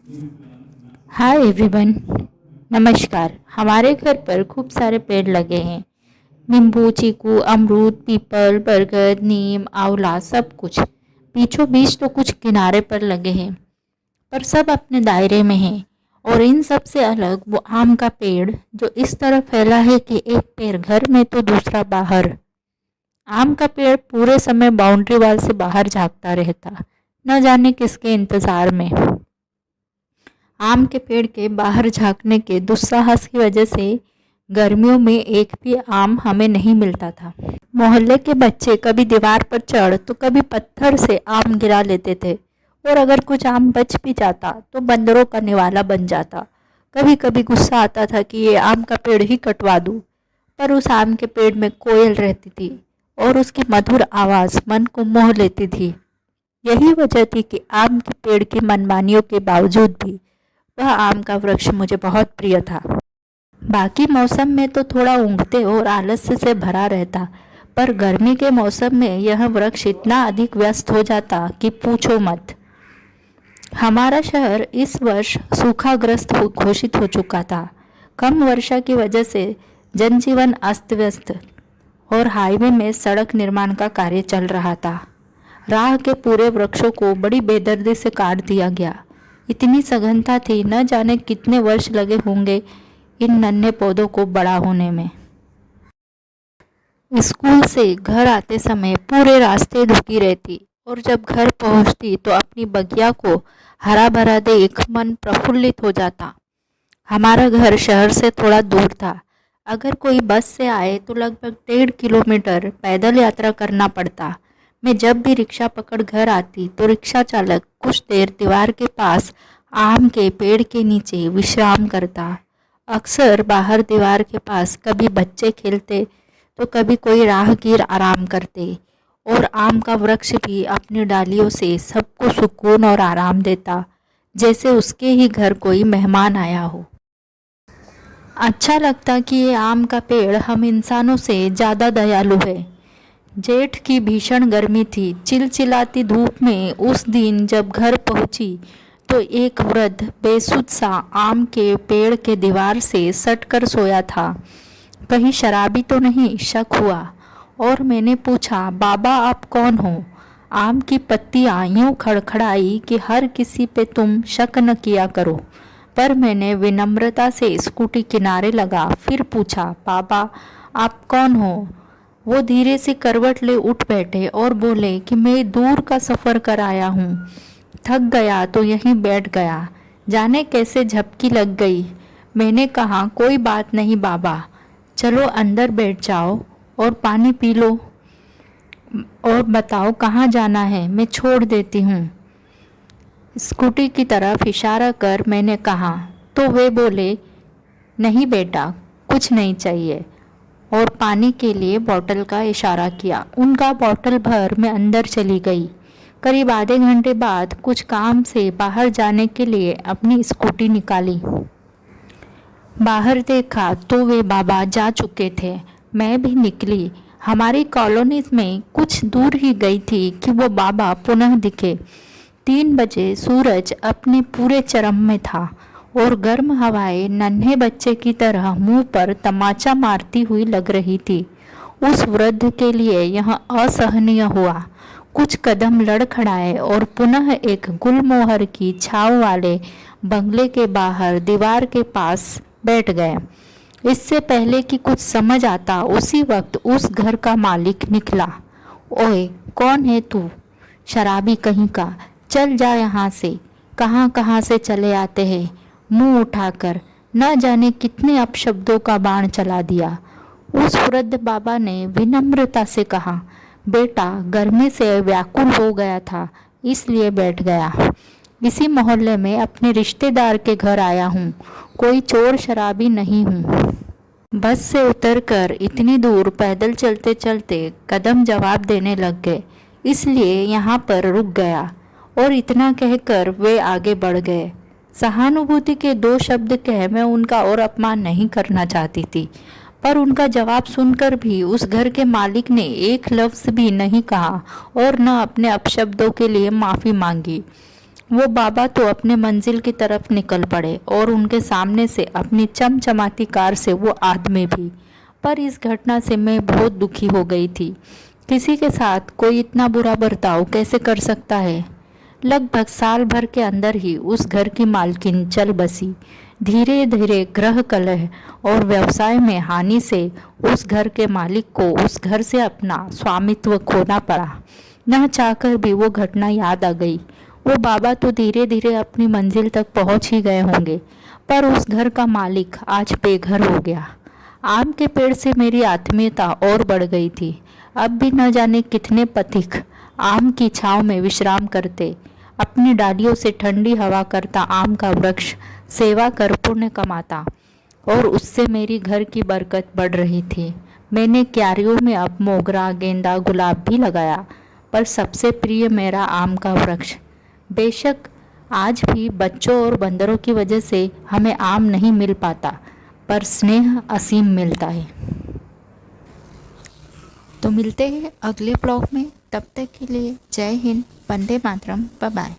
Hi everyone. नमस्कार। हमारे घर पर खूब सारे पेड़ लगे हैं। नींबू, चीकू, अमरूद, पीपल, बरगद, नीम, आंवला, सब कुछ। बीचों बीच तो कुछ किनारे पर लगे हैं, पर सब अपने दायरे में हैं। और इन सब से अलग वो आम का पेड़ जो इस तरह फैला है कि एक पैर घर में तो दूसरा बाहर। आम का पेड़ पूरे समय बाउंड्री वॉल से बाहर झांकता रहता, न जाने किसके इंतजार में। आम के पेड़ के बाहर झांकने के दुस्साहस की वजह से गर्मियों में एक भी आम हमें नहीं मिलता था। मोहल्ले के बच्चे कभी दीवार पर चढ़ तो कभी पत्थर से आम गिरा लेते थे, और अगर कुछ आम बच भी जाता तो बंदरों का निवाला बन जाता। कभी कभी गुस्सा आता था कि ये आम का पेड़ ही कटवा दूं, पर उस आम के पेड़ में कोयल रहती थी और उसकी मधुर आवाज़ मन को मोह लेती थी। यही वजह थी कि आम के पेड़ की मनमानियों के बावजूद भी वह आम का वृक्ष मुझे बहुत प्रिय था। बाकी मौसम में तो थोड़ा ऊँघते और आलस्य से भरा रहता, पर गर्मी के मौसम में यह वृक्ष इतना अधिक व्यस्त हो जाता कि पूछो मत। हमारा शहर इस वर्ष सूखाग्रस्त घोषित हो चुका था। कम वर्षा की वजह से जनजीवन अस्त व्यस्त और हाईवे में सड़क निर्माण का कार्य चल रहा था। राह के पूरे वृक्षों को बड़ी बेदर्दी से काट दिया गया। इतनी सघनता थी, न जाने कितने वर्ष लगे होंगे इन नन्हे पौधों को बड़ा होने में। स्कूल से घर आते समय पूरे रास्ते रुकी रहती, और जब घर पहुंचती तो अपनी बगिया को हरा भरा देख मन प्रफुल्लित हो जाता। हमारा घर शहर से थोड़ा दूर था। अगर कोई बस से आए तो लगभग 1.5 किलोमीटर पैदल यात्रा करना पड़ता। मैं जब भी रिक्शा पकड़ घर आती तो रिक्शा चालक कुछ देर दीवार के पास आम के पेड़ के नीचे विश्राम करता। अक्सर बाहर दीवार के पास कभी बच्चे खेलते तो कभी कोई राहगीर आराम करते, और आम का वृक्ष भी अपनी डालियों से सबको सुकून और आराम देता, जैसे उसके ही घर कोई मेहमान आया हो। अच्छा लगता कि ये आम का पेड़ हम इंसानों से ज़्यादा दयालु है। जेठ की भीषण गर्मी थी। चिलचिलाती धूप में उस दिन जब घर पहुंची तो एक वृद्ध बेसुध सा आम के पेड़ के दीवार से सटकर सोया था। कहीं शराबी तो नहीं, शक हुआ, और मैंने पूछा, बाबा आप कौन हो? आम की पत्तियां यूं खड़खड़ाई कि हर किसी पे तुम शक न किया करो। पर मैंने विनम्रता से स्कूटी किनारे लगा, फिर पूछा, बाबा आप कौन हो? वो धीरे से करवट ले उठ बैठे और बोले कि मैं दूर का सफ़र कर आया हूँ, थक गया तो यहीं बैठ गया। जाने कैसे झपकी लग गई। मैंने कहा, कोई बात नहीं बाबा, चलो अंदर बैठ जाओ और पानी पी लो, और बताओ कहाँ जाना है, मैं छोड़ देती हूँ। स्कूटी की तरफ इशारा कर मैंने कहा, तो वे बोले, नहीं बेटा, कुछ नहीं चाहिए, और पानी के लिए बोतल का इशारा किया। उनका बोतल भर मैं अंदर चली गई। करीब आधे घंटे बाद कुछ काम से बाहर जाने के लिए अपनी स्कूटी निकाली। बाहर देखा तो वे बाबा जा चुके थे। मैं भी निकली। हमारी कॉलोनी में कुछ दूर ही गई थी कि वो बाबा पुनः दिखे। 3 बजे सूरज अपने पूरे चरम में था, और गर्म हवाएं नन्हे बच्चे की तरह मुंह पर तमाचा मारती हुई लग रही थी। उस वृद्ध के लिए यह असहनीय हुआ। कुछ कदम लड़खड़ाए और पुनः एक गुलमोहर की छाव वाले बंगले के बाहर दीवार के पास बैठ गए। इससे पहले कि कुछ समझ आता उसी वक्त उस घर का मालिक निकला। ओए, कौन है तू? शराबी कहीं का, चल जा यहाँ से। कहाँ कहाँ से चले आते हैं। मुंह उठाकर न जाने कितने अपशब्दों का बाण चला दिया। उस वृद्ध बाबा ने विनम्रता से कहा, बेटा गर्मी से व्याकुल हो गया था, इसलिए बैठ गया। इसी मोहल्ले में अपने रिश्तेदार के घर आया हूँ, कोई चोर शराबी नहीं हूँ। बस से उतरकर इतनी दूर पैदल चलते चलते कदम जवाब देने लग गए, इसलिए यहाँ पर रुक गया। और इतना कहकर वे आगे बढ़ गए। सहानुभूति के 2 शब्द कह मैं उनका और अपमान नहीं करना चाहती थी, पर उनका जवाब सुनकर भी उस घर के मालिक ने एक लफ्ज़ भी नहीं कहा और न अपने अपशब्दों के लिए माफ़ी मांगी। वो बाबा तो अपने मंजिल की तरफ निकल पड़े और उनके सामने से अपनी चमचमाती कार से वो आदमी भी। पर इस घटना से मैं बहुत दुखी हो गई थी। किसी के साथ कोई इतना बुरा बर्ताव कैसे कर सकता है। लगभग साल भर के अंदर ही उस घर की मालकिन चल बसी। धीरे धीरे गृह कलह और व्यवसाय में हानि से उस घर के मालिक को उस घर से अपना स्वामित्व खोना पड़ा। न चाहकर भी वो घटना याद आ गई। वो बाबा तो धीरे धीरे अपनी मंजिल तक पहुंच ही गए होंगे, पर उस घर का मालिक आज बेघर हो गया। आम के पेड़ से मेरी आत्मीयता और बढ़ गई थी। अब भी न जाने कितने पथिक आम की छांव में विश्राम करते। अपनी डालियों से ठंडी हवा करता आम का वृक्ष सेवा कर पुण्य कमाता और उससे मेरी घर की बरकत बढ़ रही थी। मैंने क्यारियों में अब मोगरा, गेंदा, गुलाब भी लगाया, पर सबसे प्रिय मेरा आम का वृक्ष। बेशक आज भी बच्चों और बंदरों की वजह से हमें आम नहीं मिल पाता, पर स्नेह असीम मिलता है। तो मिलते हैं अगले ब्लॉग में। तब तक के लिए जय हिंद, वंदे मातरम, बाय बाय।